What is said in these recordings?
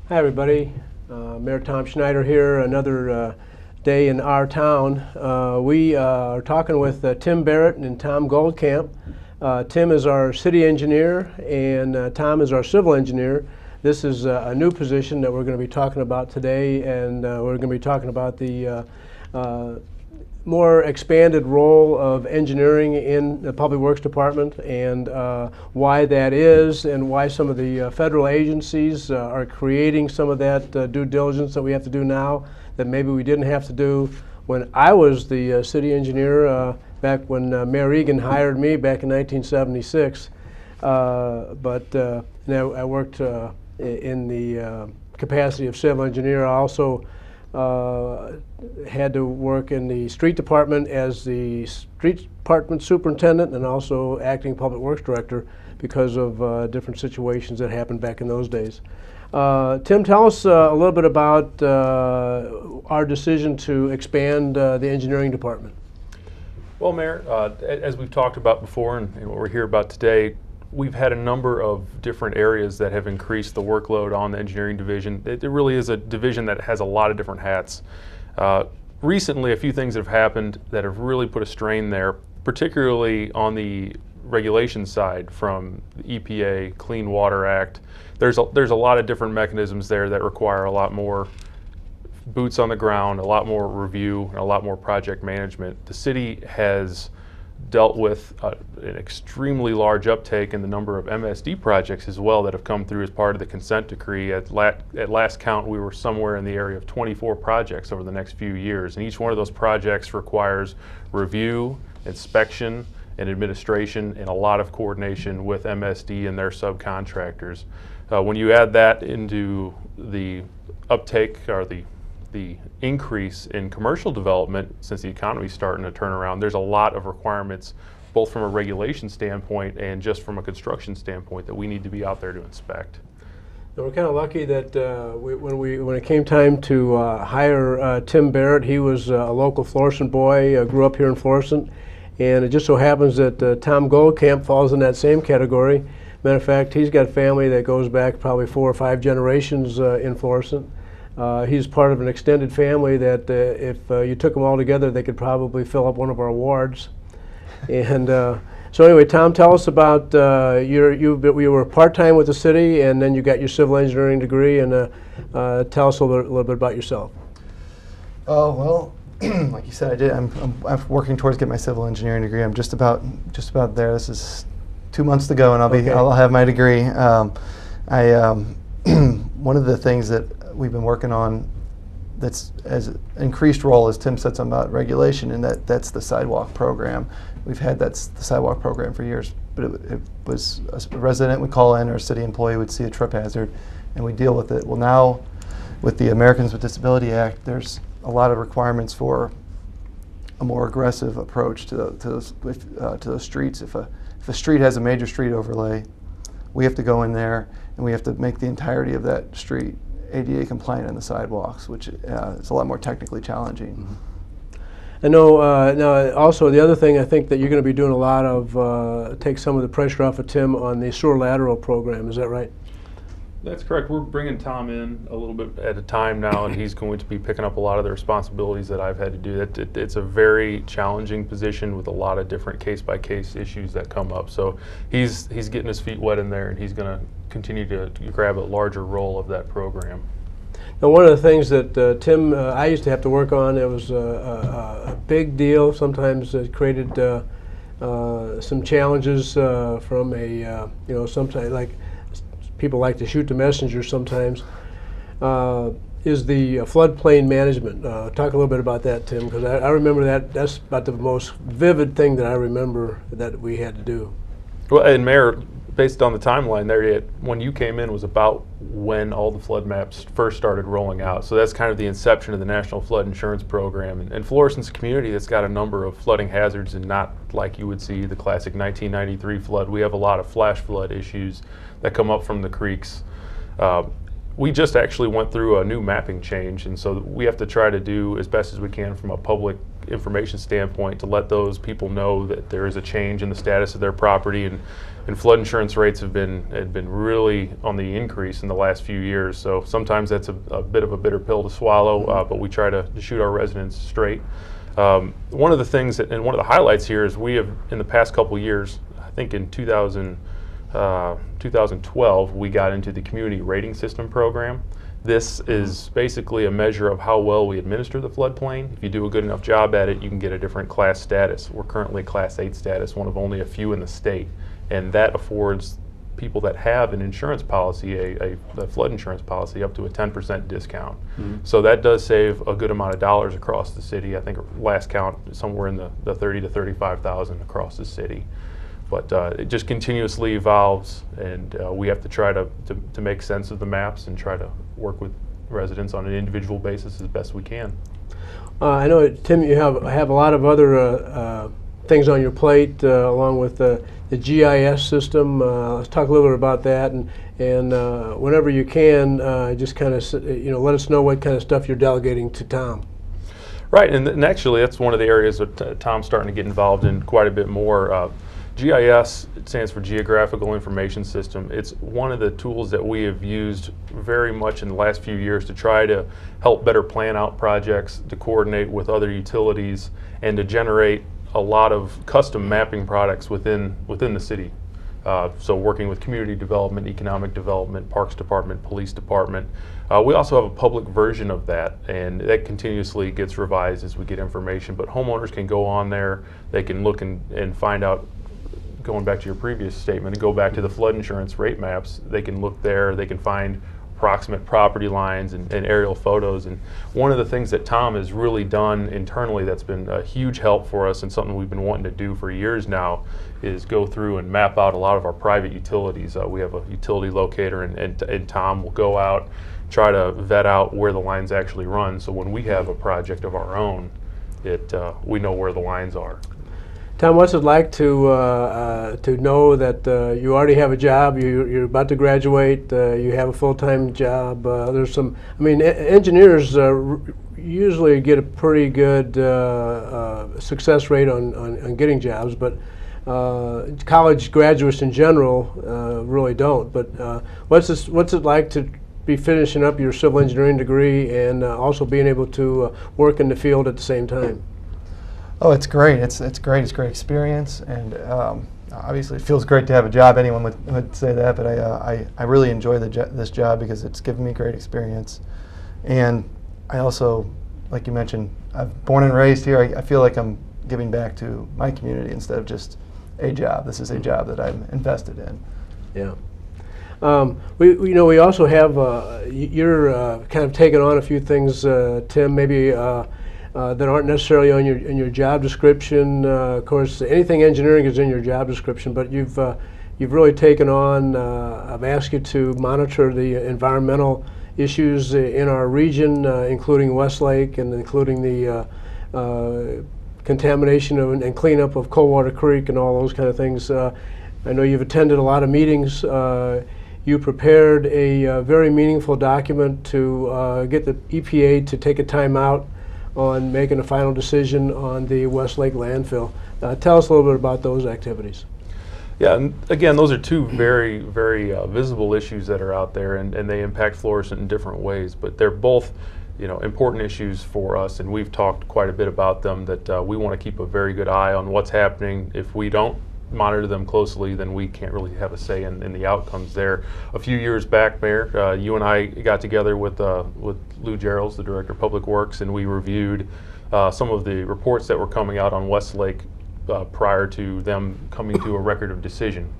Hi everybody, Mayor Tom Schneider here, another day in our town. We are talking with Tim Barrett and Tom Goldkamp. Tim is our city engineer and Tom is our civil engineer. This is a new position that we're going to be talking about today, and we're going to be talking about the more expanded role of engineering in the Public Works Department, and why that is, and why some of the federal agencies are creating some of that due diligence that we have to do now that maybe we didn't have to do when I was the city engineer back when Mayor Egan hired me back in 1976. Now I worked in the capacity of civil engineer. I also had to work in the street department as the street department superintendent and also acting public works director because of different situations that happened back in those days. Tim, tell us a little bit about our decision to expand the engineering department. Well, Mayor, as we've talked about before and what we're here about today, we've had a number of different areas that have increased the workload on the engineering division. It really is a division that has a lot of different hats. Recently, a few things have happened that have really put a strain there, particularly on the regulation side from the EPA, Clean Water Act. There's a lot of different mechanisms there that require a lot more boots on the ground, a lot more review, and a lot more project management. The city has dealt with an extremely large uptake in the number of MSD projects as well that have come through as part of the consent decree. At last count, we were somewhere in the area of 24 projects over the next few years, and each one of those projects requires review, inspection, and administration, and a lot of coordination with MSD and their subcontractors. When you add that into the uptake or the increase in commercial development since the economy's starting to turn around, there's a lot of requirements both from a regulation standpoint and just from a construction standpoint that we need to be out there to inspect. And we're kind of lucky that when it came time to hire Tim Barrett, he was a local Florissant boy, grew up here in Florissant, and it just so happens that Tom Goldkamp falls in that same category. Matter of fact, he's got family that goes back probably 4 or 5 generations in Florissant. He's part of an extended family that if you took them all together, they could probably fill up one of our wards. And so anyway, Tom, tell us about you were part-time with the city, and then you got your civil engineering degree, and tell us a little bit about yourself. Oh, well, like you said, I did. I'm working towards getting my civil engineering degree. I'm just about there. This is 2 months to go, and I'll have my degree. One of the things that we've been working on that's as increased role, as Tim said something about regulation, and that's the sidewalk program. We've had the sidewalk program for years, but it was a resident would call in or a city employee would see a trip hazard, and we deal with it. Well, now with the Americans with Disability Act, there's a lot of requirements for a more aggressive approach to the streets. If a street has a major street overlay, we have to go in there and we have to make the entirety of that street ADA compliant on the sidewalks, which is a lot more technically challenging. Mm-hmm. I know, now also the other thing I think that you're going to be doing a lot of, take some of the pressure off of Tim on the sewer lateral program, is that right? That's correct. We're bringing Tom in a little bit at a time now, and he's going to be picking up a lot of the responsibilities that I've had to do. It's a very challenging position with a lot of different case-by-case issues that come up. So he's getting his feet wet in there, and he's going to continue to grab a larger role of that program. Now, one of the things that Tim, I used to have to work on, it was a big deal. Sometimes it created some challenges from sometimes like people like to shoot the messenger sometimes, is the floodplain management. Talk a little bit about that, Tim, because I remember that's about the most vivid thing that I remember that we had to do. Well, and Mayor, based on the timeline there, when you came in was about when all the flood maps first started rolling out. So that's kind of the inception of the National Flood Insurance Program. And Florissant's a community that's got a number of flooding hazards, and not like you would see the classic 1993 flood. We have a lot of flash flood issues that come up from the creeks. We just actually went through a new mapping change, and so we have to try to do as best as we can from a public information standpoint to let those people know that there is a change in the status of their property, and flood insurance rates have been really on the increase in the last few years. So sometimes that's a bit of a bitter pill to swallow, but we try to shoot our residents straight. One of the things and one of the highlights here is we have, in the past couple years, I think in 2012, we got into the community rating system program. This is basically a measure of how well we administer the floodplain. If you do a good enough job at it, you can get a different class status. We're currently Class 8 status, one of only a few in the state, and that affords people that have an insurance policy, a flood insurance policy, up to a 10% discount. So that does save a good amount of dollars across the city. I think last count somewhere in the 30 to 35,000 across the city. But it just continuously evolves, and we have to try to make sense of the maps and try to work with residents on an individual basis as best we can. I know, Tim, you have a lot of other things on your plate, along with the GIS system. Let's talk a little bit about that, and whenever you can, just kind of let us know what kind of stuff you're delegating to Tom. Right, and actually that's one of the areas that Tom's starting to get involved in quite a bit more. GIS, it stands for Geographical Information System. It's one of the tools that we have used very much in the last few years to try to help better plan out projects, to coordinate with other utilities, and to generate a lot of custom mapping products within the city. So working with community development, economic development, parks department, police department. We also have a public version of that, and that continuously gets revised as we get information. But homeowners can go on there, they can look and find out, going back to your previous statement, and go back to the flood insurance rate maps. They can look there, they can find approximate property lines and aerial photos. And one of the things that Tom has really done internally that's been a huge help for us, and something we've been wanting to do for years now, is go through and map out a lot of our private utilities. We have a utility locator, and Tom will go out, try to vet out where the lines actually run, so when we have a project of our own, we know where the lines are. Tom, what's it like to know that you already have a job, you're about to graduate, you have a full-time job? There's some, engineers usually get a pretty good success rate on getting jobs, but college graduates in general really don't. But what's it like to be finishing up your civil engineering degree and also being able to work in the field at the same time? Oh, it's great. It's great. It's a great experience, and obviously it feels great to have a job. Anyone would say that, but I really enjoy this job because it's given me great experience. And I also, like you mentioned, I'm born and raised here. I feel like I'm giving back to my community instead of just a job. This is a job that I'm invested in. Yeah. We also have, you're kind of taking on a few things, Tim, maybe that aren't necessarily in your job description. Of course, anything engineering is in your job description, but you've really taken on. I've asked you to monitor the environmental issues in our region, including Westlake and including the contamination and cleanup of Coldwater Creek and all those kind of things. I know you've attended a lot of meetings. You prepared a very meaningful document to get the EPA to take a time out on making a final decision on the Westlake landfill. Tell us a little bit about those activities. Yeah, and again, those are two very, very visible issues that are out there, and they impact Florissant in different ways, but they're both important issues for us, and we've talked quite a bit about them, that we want to keep a very good eye on what's happening. If we don't monitor them closely, then we can't really have a say in the outcomes there. A few years back, Mayor, you and I got together with Lou Geralds, the Director of Public Works, and we reviewed some of the reports that were coming out on Westlake prior to them coming to a record of decision.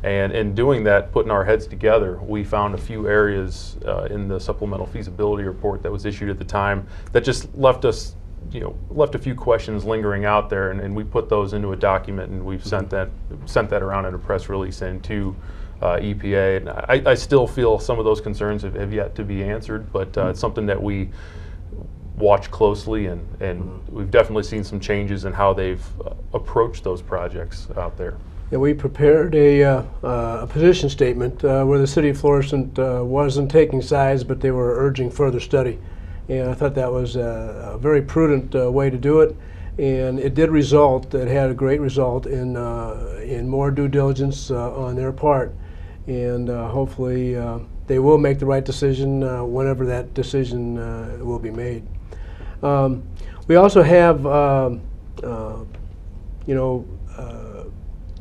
And in doing that, putting our heads together, we found a few areas in the supplemental feasibility report that was issued at the time that just left us, left a few questions lingering out there, and we put those into a document, and we've sent that around in a press release and to EPA. And I still feel some of those concerns have yet to be answered, but it's something that we watch closely, and we've definitely seen some changes in how they've approached those projects out there. Yeah, we prepared a position statement where the city of Florissant wasn't taking sides, but they were urging further study. And I thought that was a very prudent way to do it. And it did result, it had a great result in more due diligence on their part. And hopefully they will make the right decision whenever that decision will be made. We also have,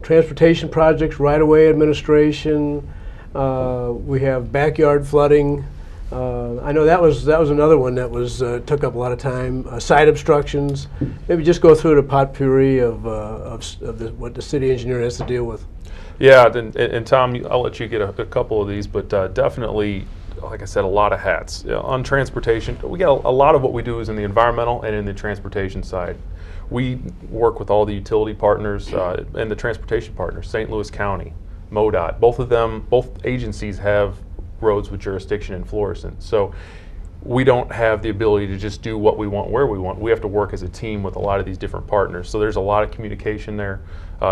transportation projects, right-of-way administration. We have backyard flooding. I know that was another one that was took up a lot of time. Site obstructions. Maybe just go through the potpourri of what the city engineer has to deal with. Yeah, and Tom, I'll let you get a couple of these, but definitely, like I said, a lot of hats. On transportation, we got a lot of what we do is in the environmental and in the transportation side. We work with all the utility partners and the transportation partners, St. Louis County, MoDOT. Both agencies have roads with jurisdiction in Florissant. So we don't have the ability to just do what we want where we want. We have to work as a team with a lot of these different partners. So there's a lot of communication there.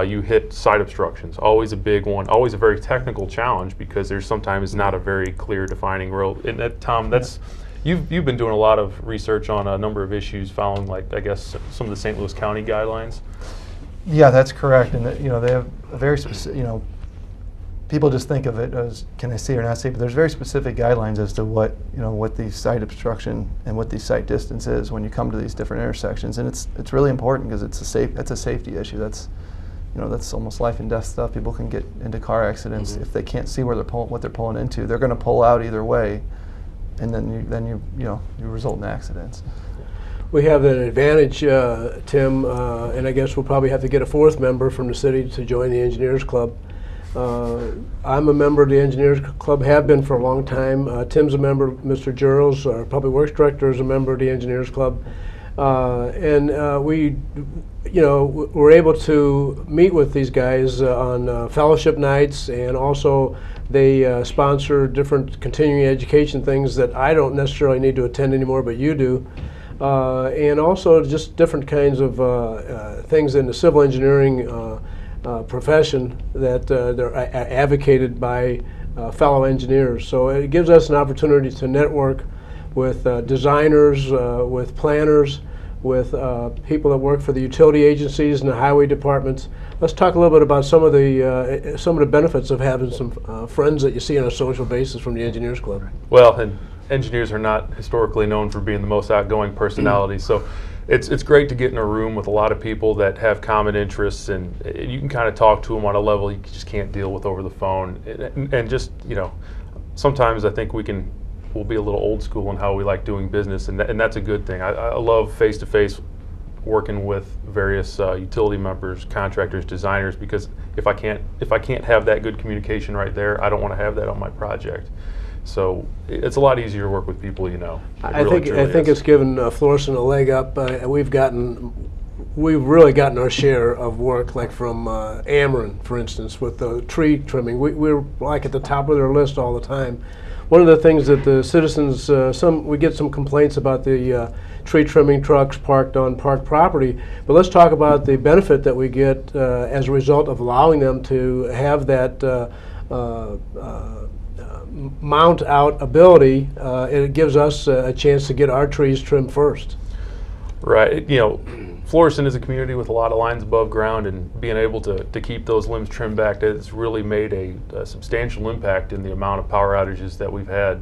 You hit site obstructions, always a big one, always a very technical challenge because there's sometimes not a very clear defining road. And that, Tom, that's you've been doing a lot of research on a number of issues following, like, I guess, some of the St. Louis County guidelines. Yeah, that's correct. And they have a very specific, people just think of it as can they see or not see, but there's very specific guidelines as to what the site obstruction and what the site distance is when you come to these different intersections, and it's really important because it's a safety issue. That's almost life and death stuff. People can get into car accidents if they can't see where what they're pulling into. They're going to pull out either way, and then you result in accidents. We have an advantage, Tim, and I guess we'll probably have to get a fourth member from the city to join the Engineers Club. I'm a member of the Engineers Club, have been for a long time. Tim's a member. Mr. Giles, our Public Works Director, is a member of the Engineers Club. We're able to meet with these guys on fellowship nights, and also they sponsor different continuing education things that I don't necessarily need to attend anymore, but you do. And also just different kinds of things in the civil engineering profession that they're advocated by fellow engineers. So it gives us an opportunity to network with designers, with planners, with people that work for the utility agencies and the highway departments. Let's talk a little bit about some of the benefits of having some friends that you see on a social basis from the Engineers Club. Well, and engineers are not historically known for being the most outgoing personalities, so it's great to get in a room with a lot of people that have common interests, and you can kind of talk to them on a level you just can't deal with over the phone. And just, sometimes I think we'll be a little old school in how we like doing business, and that's a good thing. I love face-to-face working with various utility members, contractors, designers, because if I can't have that good communication right there, I don't want to have that on my project. So it's a lot easier to work with people you know. I think it's given Florissant a leg up. We've really gotten our share of work, like from Ameren, for instance, with the tree trimming. We're like at the top of their list all the time. One of the things that the citizens, we get some complaints about the tree trimming trucks parked on park property, but let's talk about the benefit that we get as a result of allowing them to have that mount out ability. It gives us a chance to get our trees trimmed first. Right. Florissant is a community with a lot of lines above ground, and being able to keep those limbs trimmed back has really made a substantial impact in the amount of power outages that we've had.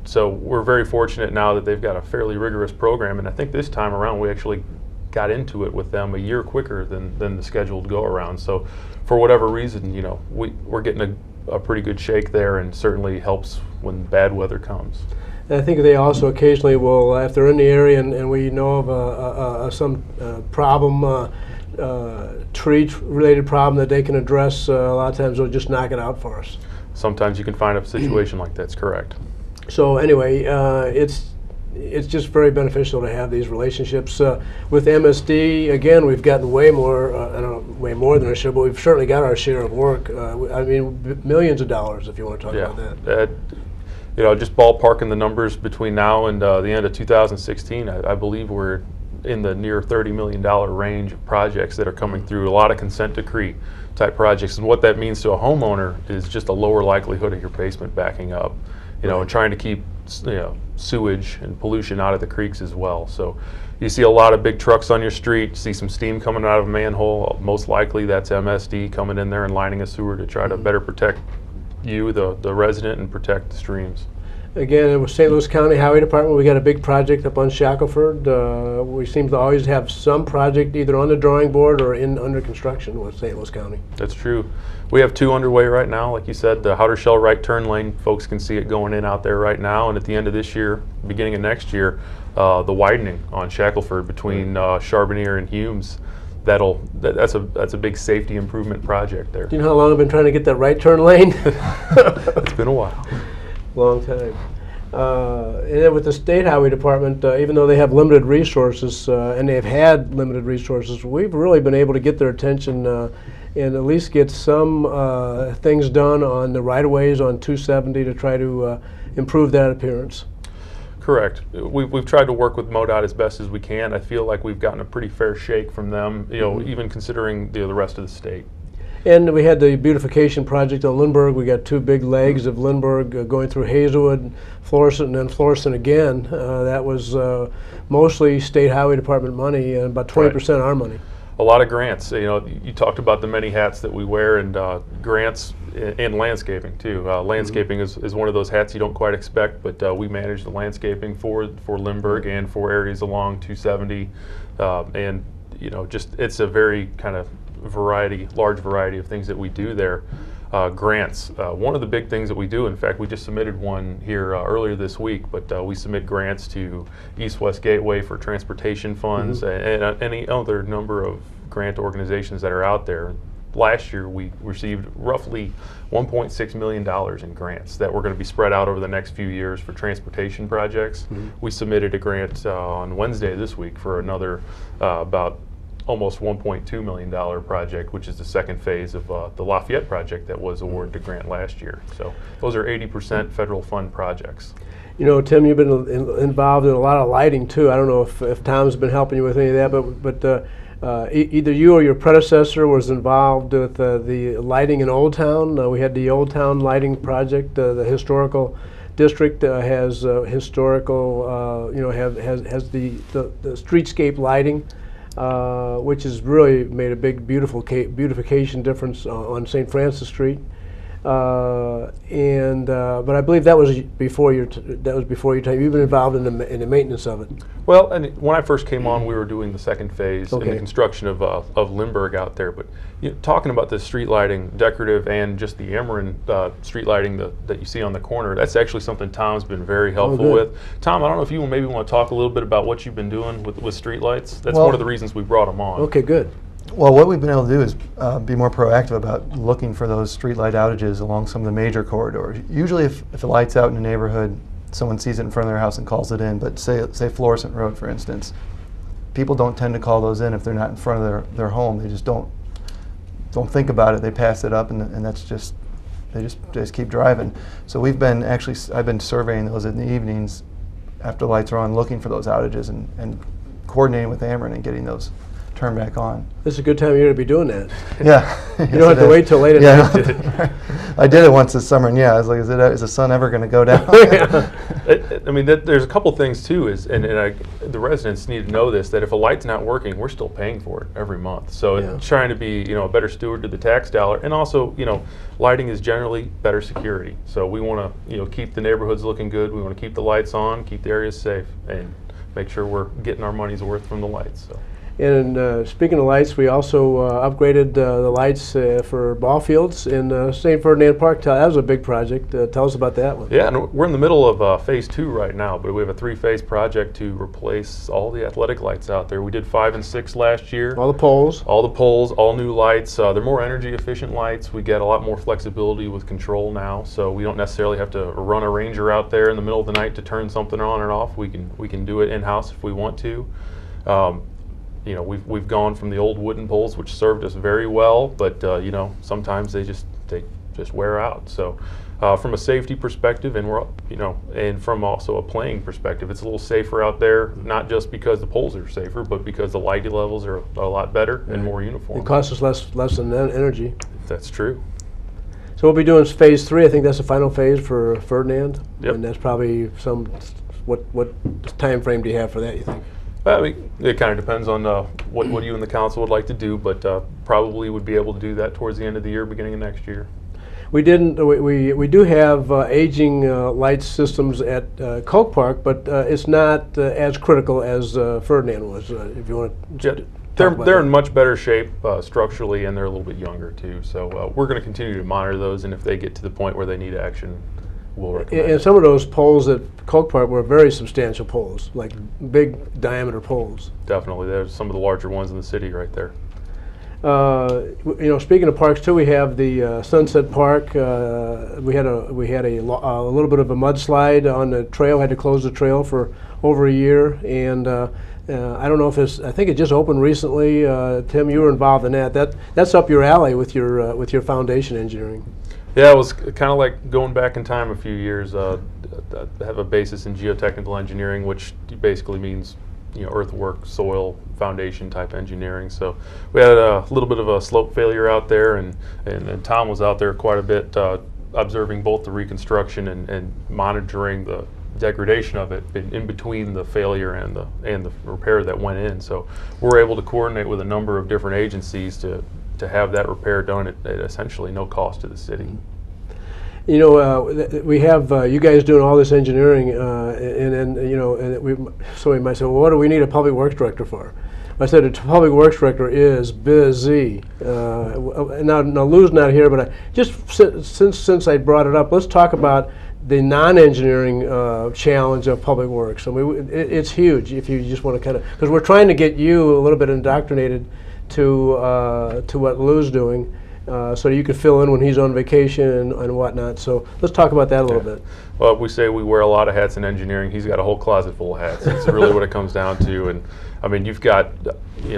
So we're very fortunate now that they've got a fairly rigorous program, and I think this time around we actually got into it with them a year quicker than the scheduled go around. So for whatever reason, we're getting a pretty good shake there, and certainly helps when bad weather comes. And I think they also occasionally will, if they're in the area and we know of some problem, tree-related problem that they can address, a lot of times they'll just knock it out for us. Sometimes you can find a situation like that's correct. So anyway, it's just very beneficial to have these relationships. With MSD, again, we've gotten way more, I don't know, way more than our share, but we've certainly got our share of work. I mean, millions of dollars, if you want to talk about that. Just ballparking the numbers between now and the end of 2016, I believe we're in the near $30 million range of projects that are coming through, a lot of consent decree type projects. And what that means to a homeowner is just a lower likelihood of your basement backing up. And trying to keep sewage and pollution out of the creeks as well. So you see a lot of big trucks on your street, see some steam coming out of a manhole. Most likely that's MSD coming in there and lining a sewer to try to better protect you, the resident, and protect the streams. Again, it was St. Louis County Highway Department. We got a big project up on Shackelford. We seem to always have some project either on the drawing board or under construction with St. Louis County. That's true. We have 2 underway right now. Like you said, the Outer Shell right turn lane, folks can see it going in out there right now. And at the end of this year, beginning of next year, the widening on Shackelford between Charbonnier and Humes, that's a big safety improvement project there. Do you know how long I've been trying to get that right turn lane? It's been a while. Long time. And then with the State Highway Department, even though they have limited resources, and they've had limited resources, we've really been able to get their attention and at least get some things done on the right-of-ways on 270 to try to improve that appearance. Correct. We've tried to work with MoDOT as best as we can. I feel like we've gotten a pretty fair shake from them, even considering the rest of the state. And we had the beautification project on Lindbergh. We got 2 big legs of Lindbergh going through Hazelwood, Florissant, and then Florissant again. That was mostly State Highway Department money and about 20% our money. A lot of grants. You talked about the many hats that we wear, and grants and landscaping too. Landscaping is one of those hats you don't quite expect, but we manage the landscaping for Lindbergh and for areas along 270, and it's a very kind of large variety of things that we do there. Grants. One of the big things that we do, in fact, we just submitted one here earlier this week, but we submit grants to East-West Gateway for transportation funds and any other number of grant organizations that are out there. Last year, we received roughly $1.6 million in grants that were going to be spread out over the next few years for transportation projects. We submitted a grant on Wednesday this week for another about almost $1.2 million project, which is the second phase of the Lafayette project that was awarded a grant last year. So those are 80% federal fund projects. Tim, you've been involved in a lot of lighting too. I don't know if Tom's been helping you with any of that, but either you or your predecessor was involved with the lighting in Old Town. We had the Old Town lighting project. The historical district has historical, has the streetscape lighting. Which has really made a big beautification difference on St. Francis Street, but I believe that was before your time. You've been involved in the maintenance of it. Well, and when I first came on, we were doing the second phase in the construction of Lindbergh out there. But talking about the street lighting, decorative and just the Ameren street lighting that you see on the corner, that's actually something Tom's been very helpful with. Tom, I don't know if you maybe want to talk a little bit about what you've been doing with street lights. That's one of the reasons we brought him on. Okay, good. Well, what we've been able to do is be more proactive about looking for those street light outages along some of the major corridors. Usually if a light's out in a neighborhood, someone sees it in front of their house and calls it in, but say Florissant Road, for instance, people don't tend to call those in if they're not in front of their home. They just don't think about it. They pass it up, and that's just they just keep driving. So I've been surveying those in the evenings after the lights are on, looking for those outages and coordinating with Ameren and getting those turned back on. This is a good time of year to be doing that. Yeah. You don't have to wait till late at night. I did it once this summer, and I was like, is the sun ever going to go down? I mean, there's a couple things too, the residents need to know this, that if a light's not working, we're still paying for it every month. So trying to be, a better steward to the tax dollar, and also, lighting is generally better security. So we want to, keep the neighborhoods looking good. We want to keep the lights on, keep the areas safe, and make sure we're getting our money's worth from the lights. So. And speaking of lights, we also upgraded the lights for ball fields in St. Ferdinand Park. That was a big project. Tell us about that one. Yeah, and we're in the middle of phase 2 right now, but we have a 3-phase project to replace all the athletic lights out there. We did 5 and 6 last year. All the poles. All the poles, all new lights. They're more energy efficient lights. We get a lot more flexibility with control now, so we don't necessarily have to run a ranger out there in the middle of the night to turn something on and off. We can do it in-house if we want to. We've gone from the old wooden poles, which served us very well, but sometimes they just wear out. So from a safety perspective, and from also a playing perspective, it's a little safer out there. Not just because the poles are safer, but because the lighting levels are a lot better and more uniform. It costs us less in energy. That's true. So So we'll be doing phase 3. I think that's the final phase for Ferdinand. Yep. And that's probably what time frame do you have for that, you think? I mean, it kind of depends on what you and the council would like to do, but probably would be able to do that towards the end of the year, beginning of next year. We do have aging light systems at Coke Park, but it's not as critical as Ferdinand was. If you want to, they're in much better shape structurally, and they're a little bit younger too. So we're going to continue to monitor those, and if they get to the point where they need action, we'll recommend. And some of those poles at Coke Park were very substantial poles, like big diameter poles. Definitely, there's some of the larger ones in the city right there. Speaking of parks too, we have the Sunset Park. We had a little bit of a mudslide on the trail. Had to close the trail for over a year, and I don't know if I think it just opened recently. Tim, you were involved in that. That's up your alley with your foundation engineering. Yeah, it was kind of like going back in time a few years. I have a basis in geotechnical engineering, which basically means earthwork, soil, foundation type engineering. So we had a little bit of a slope failure out there, and Tom was out there quite a bit observing both the reconstruction and monitoring the degradation of it in between the failure and the repair that went in. So we're able to coordinate with a number of different agencies to have that repair done at essentially no cost to the city. We have you guys doing all this engineering, somebody might say, well, what do we need a public works director for? I said a public works director is busy. Now Lou's not here, but since I brought it up, let's talk about the non-engineering challenge of public works. I mean, it's huge if you just want to because we're trying to get you a little bit indoctrinated to what Lou's doing. So you can fill in when he's on vacation and whatnot. So let's talk about that a little bit. Well, we say we wear a lot of hats in engineering. He's got a whole closet full of hats. It's really what it comes down to. And I mean, you've got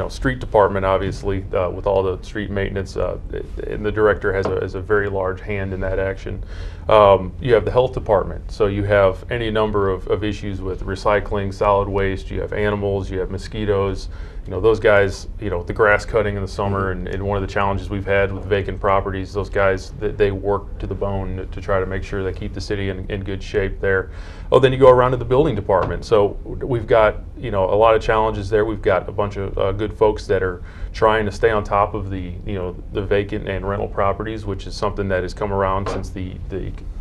street department, obviously, with all the street maintenance, and the director has a very large hand in that action. You have the health department, so you have any number of issues with recycling, solid waste. You have animals, you have mosquitoes. Those guys, the grass cutting in the summer, and one of the challenges we've had with vacant properties, those guys, they work to the bone to try to make sure they keep the city in good shape there. Oh, then you go around to the building department. So we've got, a lot of challenges there. We've got a bunch of good folks that are trying to stay on top of the vacant and rental properties, which is something that has come around since the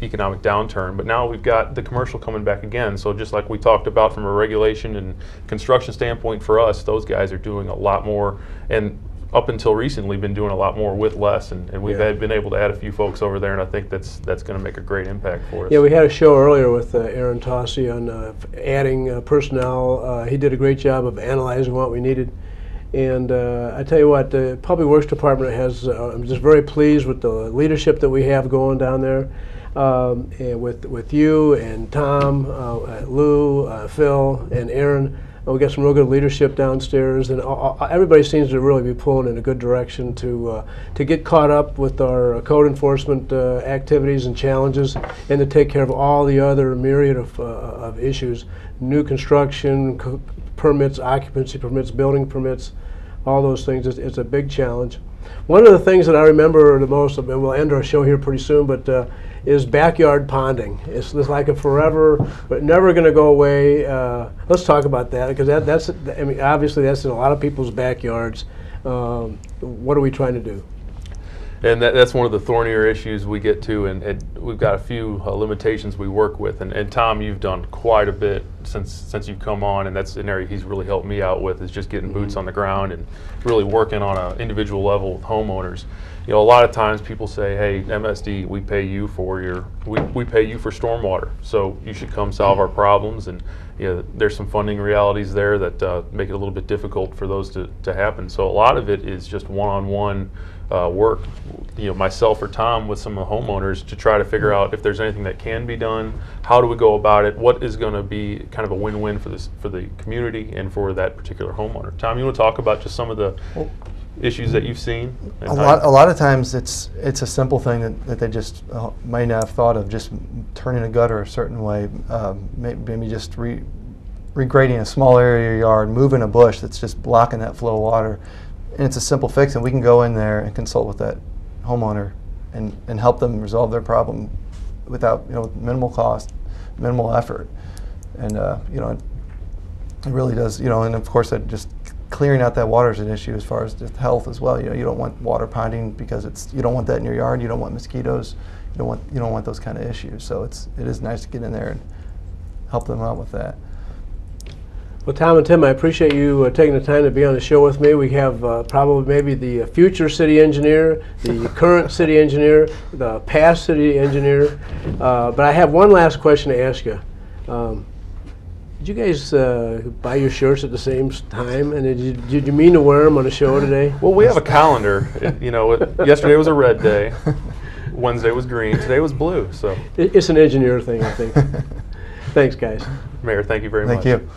economic downturn. But now we've got the commercial coming back again. So just like we talked about from a regulation and construction standpoint for us, those guys are doing a lot more, and up until recently been doing a lot more with less, and we've been able to add a few folks over there, and I think that's going to make a great impact for us. Yeah, we had a show earlier with Aaron Tossi on adding personnel. He did a great job of analyzing what we needed. And I tell you what, the Public Works Department I'm just very pleased with the leadership that we have going down there. And with you and Tom, Lou, Phil, and Aaron. We got some real good leadership downstairs, and everybody seems to really be pulling in a good direction to get caught up with our code enforcement activities and challenges, and to take care of all the other myriad of issues: new construction, permits, occupancy permits, building permits, all those things. It's a big challenge. One of the things that I remember the most, and we'll end our show here pretty soon, but is backyard ponding. It's like a forever, but never going to go away. Let's talk about that, because that's obviously that's in a lot of people's backyards. What are we trying to do? And that's one of the thornier issues we get to, and we've got a few limitations we work with. And Tom, you've done quite a bit since you've come on, and that's an area he's really helped me out with, is just getting boots on the ground and really working on an individual level with homeowners. A lot of times people say, "Hey, MSD, we pay you for we pay you for stormwater, so you should come solve our problems." And there's some funding realities there that make it a little bit difficult for those to happen. So a lot of it is just one-on-one work, myself or Tom with some of the homeowners to try to figure out if there's anything that can be done, how do we go about it, what is going to be kind of a win-win for the community and for that particular homeowner. Tom, you want to talk about just some of the issues that you've seen? A lot of times it's a simple thing that they just may not have thought of, just turning a gutter a certain way, maybe just regrading a small area of your yard, moving a bush that's just blocking that flow of water. And it's a simple fix, and we can go in there and consult with that homeowner and help them resolve their problem without minimal cost, minimal effort, and it really does. And of course, that just clearing out that water is an issue as far as just health as well. You don't want water ponding because you don't want that in your yard. You don't want mosquitoes. You don't want those kind of issues. So it is nice to get in there and help them out with that. Well, Tom and Tim, I appreciate you taking the time to be on the show with me. We have probably maybe the future city engineer, the current city engineer, the past city engineer. But I have one last question to ask you. Did you guys buy your shirts at the same time? And did you mean to wear them on the show today? Well, we have a calendar. Yesterday was a red day. Wednesday was green. Today was blue. So It's an engineer thing, I think. Thanks, guys. Mayor, thank you very much. Thank you.